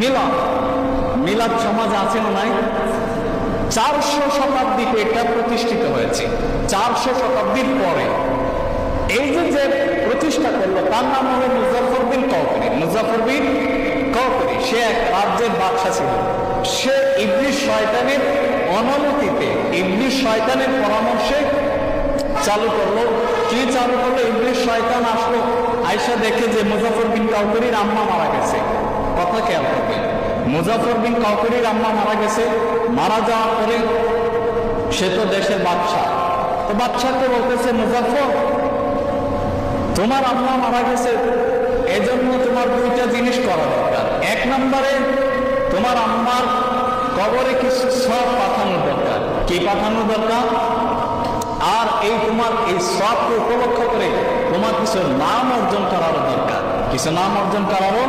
মিলাদ, মিলাদ সমাজ আছে না নাই? 400 শতাব্দীতে এটা প্রতিষ্ঠিত হয়েছে। 400 শতাব্দীর পরে এই যে প্রতিষ্ঠা করলো তার নাম হলো মুজাফফর বিন কাওকারি। মুজাফফর বিন কাওকারি সে এক রাজ্যের বাদশা ছিল। সে ইবলিস শয়তানের অনুমতিতে, ইবলিস শয়তানের পরামর্শে চালু করলো। কি চালু করলো? ইবলিস শয়তান আসলো, আয়েশা দেখে যে মুজাফফর বিন কাওকারির আম্মা মারা গেছে। কথা খেয়াল করবে, মুজাফফর বিন কাওকারির আম্মা মারা গেছে। মারা যাওয়ার পরে সে তো দেশের বাদশা, তো বাদশাকে বলতেছে, মুজাফফর তোমার আম্মা মারা গেছে, এজন্য তোমার দুইটা জিনিস করা দরকার। এক নম্বরে তোমার আম্মার কবরে কিছু সব পাঠানোর দরকার। কি পাঠানোর দরকার? আর এই তোমার এই সবকে উপলক্ষ করে তোমার কিছু নাম অর্জন করারও দরকার। কিছু নাম অর্জন করারও